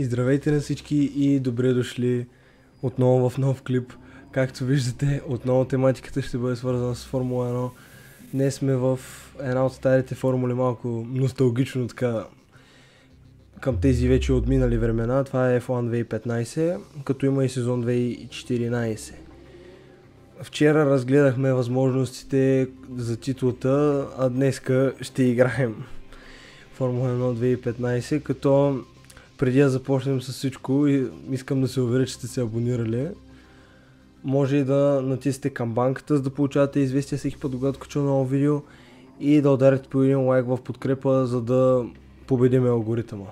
И здравейте на всички и добре дошли отново в нов клип. Както виждате, отново тематиката ще бъде свързана с Формула 1. Днес сме в една от старите формули, малко носталгично така към тези вече отминали времена. Това е F1 2015, като има и сезон 2014. Вчера разгледахме възможностите за титлата, а днеска ще играем Формула 1 2015, като преди да започнем с всичко, искам да се уверя, че сте се абонирали. Може и да натиснете камбанката, за да получавате известия всеки път, когато кача ново видео, и да ударите по един лайк в подкрепа, за да победим алгоритъма.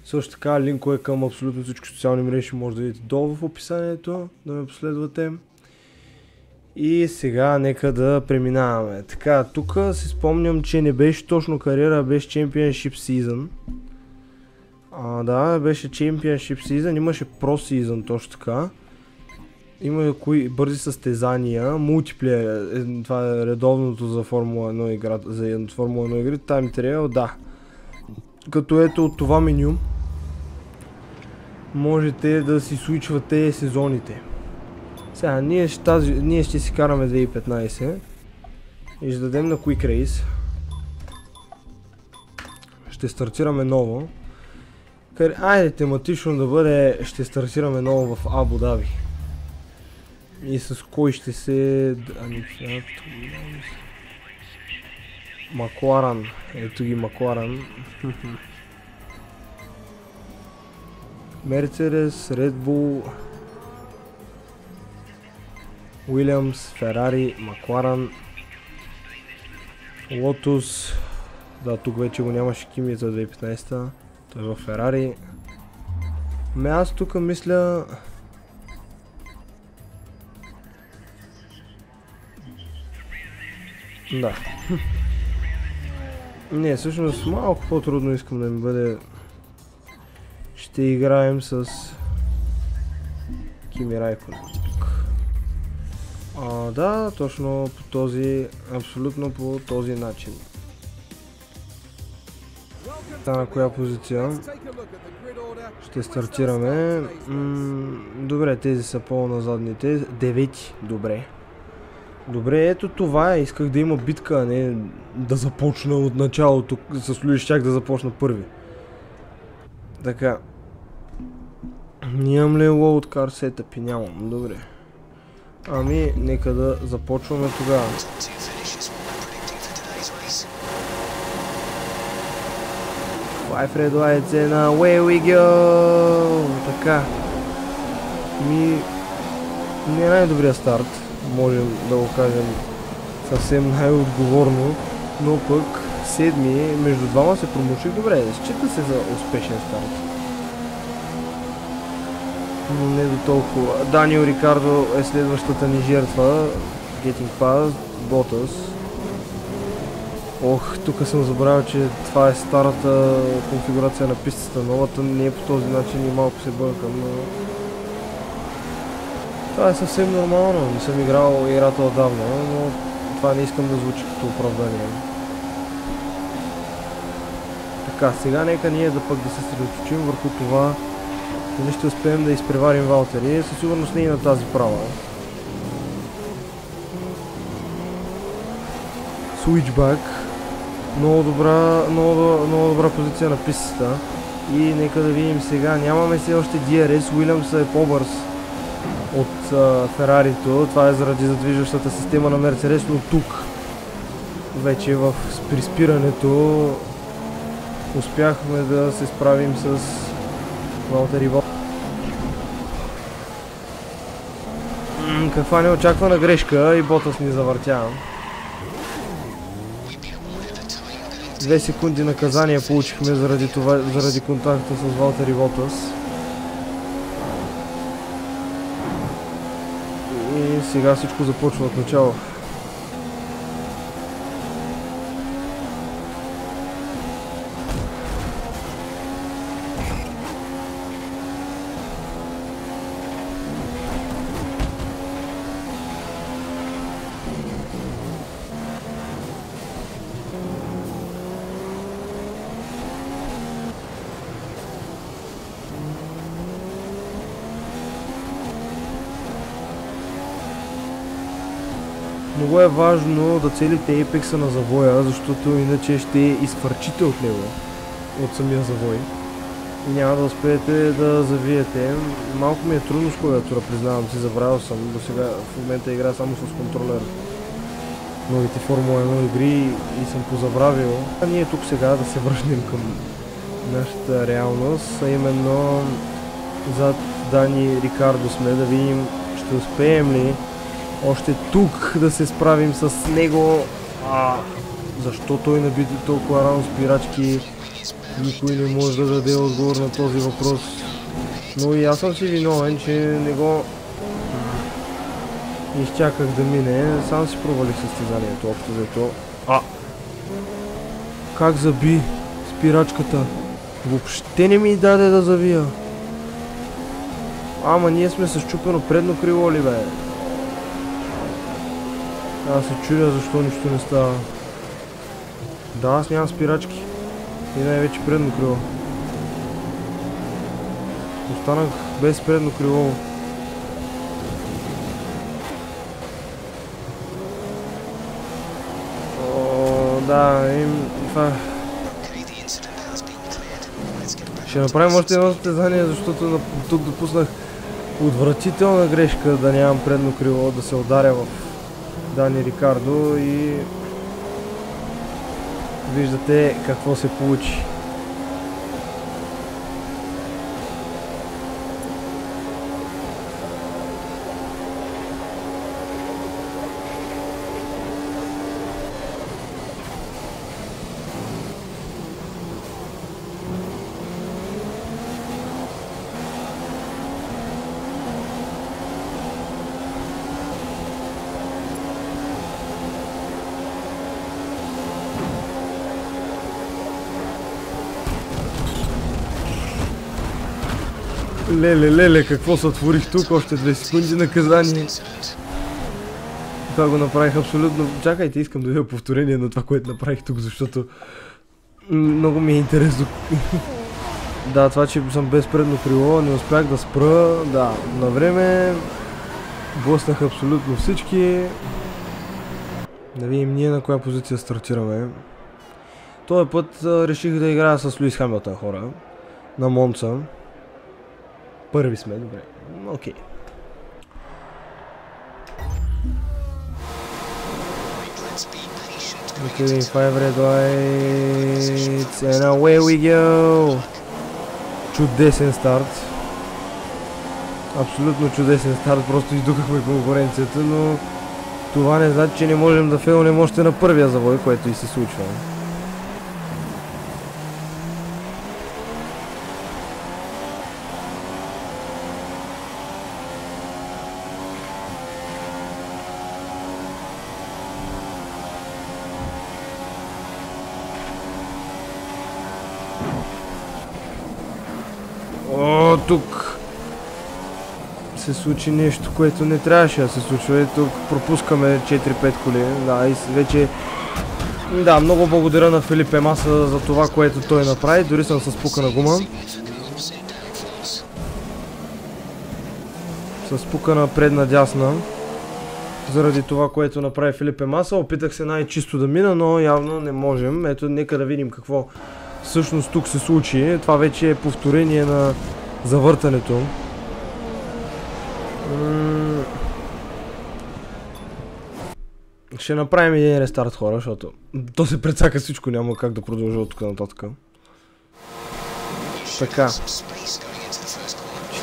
Също така, линкове към абсолютно всички социални мрежи може да видите долу в описанието, да ме последвате. И сега нека да преминаваме. Така, тук си спомням, че не беше точно кариера, а беше Championship Season. Да, беше Championship Season, имаше Pro Season точно така. Има кои бързи състезания, мултиплеер, това е редовното за Формула 1 играта, за Формула 1 игри, Time Trial, да. Като ето от това меню можете да си свичвате сезоните. Сега, ние ще си караме 2015 и ще дадем на Quick Race. Ще стартираме ново. Айде тематично да бъде, ще ново в Абу Даби. И с кой ще се... Макларан. Ето ги Макларан. Мерцедес, Ред Бул, Уилямс, Ферари, Макларан, Лотус. Да, тук вече го нямаше Кими за 2015-та. Той е в Ферари. Аз тук мисля... Да. Не, всъщност малко по-трудно искам да ми бъде. Ще играем с Кими Райконен тук. Да, точно по този, абсолютно по този начин. На коя позиция ще стартираме? Добре, тези са по-назадните. 9, добре. Добре, ето това е. Исках да има битка, а не да започна от началото. С Луис щях да започна първи. Така. Нямам ли load car setup? Нямам, добре. Ами, нека да започваме тогава. Five red lights and away we go! Така. Не е най-добрият старт. Можем да го кажем съвсем най-отговорно, но пък седми, между двама се промуших добре, счита се за успешен старт. Но не до толкова. Даниел Рикардо е следващата ни жертва, Getting Past, Ботас. Тук съм забравил, че това е старата конфигурация на пистата, новата не е по този начин и малко се бъркам, но... Това е съвсем нормално, не съм играл играта отдавна, но това не искам да звучи като оправдание. Така, сега нека ние да пък да се съсредоточим върху това, дали ще успеем да изпреварим Валтери, със сигурност не и на тази права. Switchback, много добра позиция на пистата и нека да видим сега, нямаме все още DRS, Уилямс е по-бърз от Ферарито, това е заради задвижващата система на Мерцедес, но тук вече при спирането успяхме да се справим с Валтери Ботас. Каква неочаквана грешка и Ботас ни завъртя. 2 секунди наказание получихме заради контакта с Валтери Ботас. И сега всичко започва от начало. Много е важно да целите епекса на завоя, защото иначе ще изхвърчите от него, от самия завой. И няма да успеете да завиете. Малко ми е трудно с клавиатура, признавам си, забравял съм. До сега в момента игра само с контролер. Новите Формула 1 игри и съм позабравил. А ние тук сега да се върнем към нашата реалност, а именно зад Дани Рикардо сме, да видим ще успеем ли още тук да се справим с него. Защо той наби толкова рано спирачки? Никой не може да даде отговор на този въпрос. Но и аз съм си виновен, че не го изчаках да мине. Сам си провалих състезанието общо взето. Как заби спирачката? Въобще не ми даде да завия. Ама ние сме с счупено предно крило ли бе? Аз се чудя защо нищо не става. Да, аз нямам спирачки. И най-вече предно крило. Останах без предно крило. Да, това... Ще направим още едно състезание, защото тук допуснах отвратителна грешка да нямам предно крило, да се ударя в Дани Рикардо и виждате какво се получи. Леле, какво сътворих тук? Още 2 секунди наказание. Това го направих абсолютно... Чакайте, искам да видя повторение на това, което направих тук, защото много ми е интересно. Да, това, че съм без предно крило, не успях да спра. Да, на време блъснах абсолютно всички. Да видим ние на коя позиция стартираме. Този път реших да играя с Луис Хамилтън, хора. На Монца. Първи сме, добре. Окей. Okay, 5 red lights and away we go! Чудесен старт. Абсолютно чудесен старт, просто издухахме конкуренцията, но това не значи, че не можем да фейлнем още на първия завой, което и се случва. Тук се случи нещо, което не трябваше да се случва. Тук пропускаме 4-5 коли. Да, и вече... Да, много благодаря на Фелипе Маса за това, което той направи. Дори съм с пукана гума. С пукана предна дясна. Заради това, което направи Фелипе Маса. Опитах се най-чисто да мина, но явно не можем. Ето, нека да видим какво всъщност тук се случи. Това вече е повторение на завъртането. Ще направим един рестарт, хора, защото то се прецака всичко, няма как да продължа от тук нататък. Така.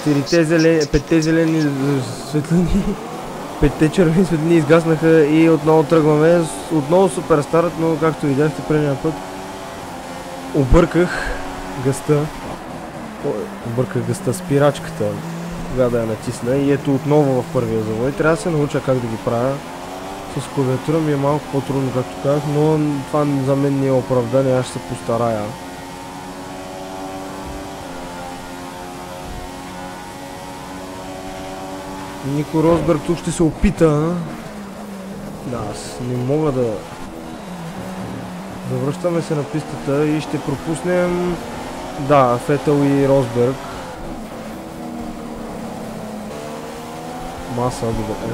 5-те зелени светлини, 5-те червени светлини изгаснаха и отново тръгваме. Отново супер старт, но както видяхте предния път, обърках гъста. Обърках гъста, спирачката, кога да я натисна и ето отново в първия завой. Трябва да се науча как да ги правя. С клавиатура ми е малко по-трудно, както казах, но това за мен не е оправдание, аз ще се постарая. Нико Росберг тук ще се опита. Да, аз не мога да... Завръщаме се на пистата и ще пропуснем... Да, Фетъл и Росберг.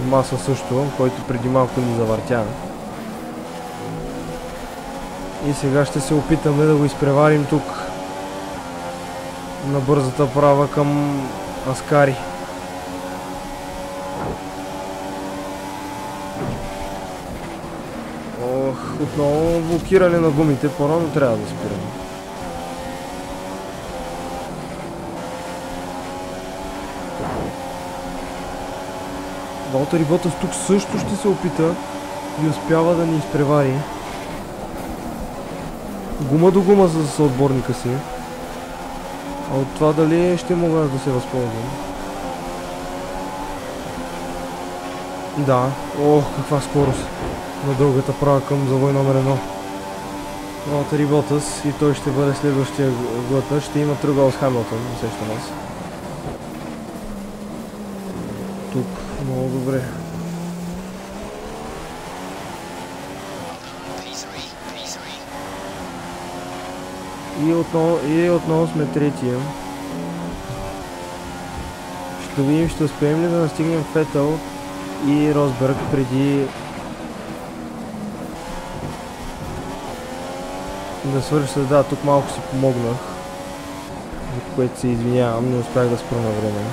Маса също, който преди малко ни завъртя. И сега ще се опитаме да го изпреварим тук на бързата права към Аскари. Отново блокиране на гумите, по-рано трябва да спираме. Валтери Ботас тук също ще се опита и успява да ни изпревари. Гума до гума с отборника си. А от това дали ще мога да се възползвам? Да. Ох, каква скорост на дългата права към завой номер 1. Валтери Ботас и той ще бъде следващия глътър. Ще има тръгъл с Хамилтън, усещам аз. Тук много добре. И отново сме третия. Ще видим, ще успеем ли да настигнем Фетъл и Росберг преди да свърша. Да, тук малко си помогнах, за което се извинявам, не успях да спра на време.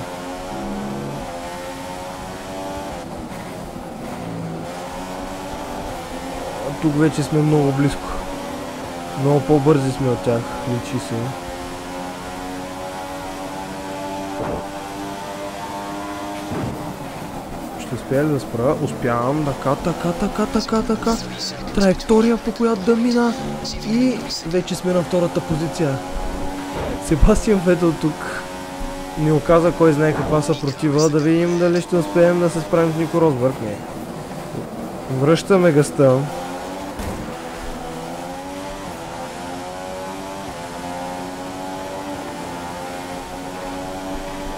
Тук вече сме много близко. Много по-бързи сме от тях, личи се. Ще успея ли да спра? Успявам. Така. Траектория, по която да мина. И вече сме на втората позиция. Себастиан Фетъл тук ни оказа кой знае каква съпротива. Да видим дали ще успеем да се справим с Нико Росбърг. Не. Връщаме гъста.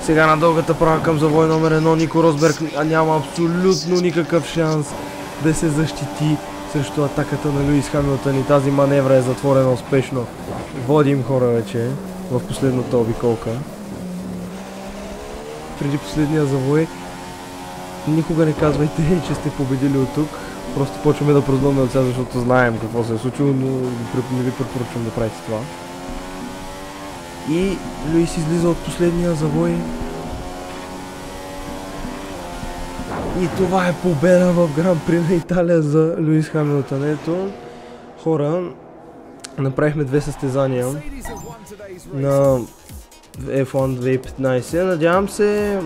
Сега на дългата права към завой номер 1 Нико Росберг няма абсолютно никакъв шанс да се защити срещу атаката на Луис Хамилтън и тази маневра е затворена успешно. Водим хора вече в последната обиколка. Преди последния завой никога не казвайте, че сте победили от тук. Просто почваме да празнуваме от сега, защото знаем какво се е случило, но не ви препоръчвам да правите това. И Луис излиза от последния завой. И това е победа в Гран При на Италия за Луис Хамилтън. Ето, хора, направихме две състезания на F1 2015. Надявам се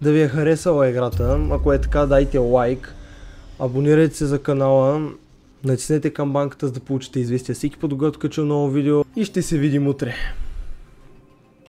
да ви е харесала играта. Ако е така, дайте лайк. Абонирайте се за канала. Натиснете камбанката, за да получите известия всеки път, когато кача ново видео. И ще се видим утре.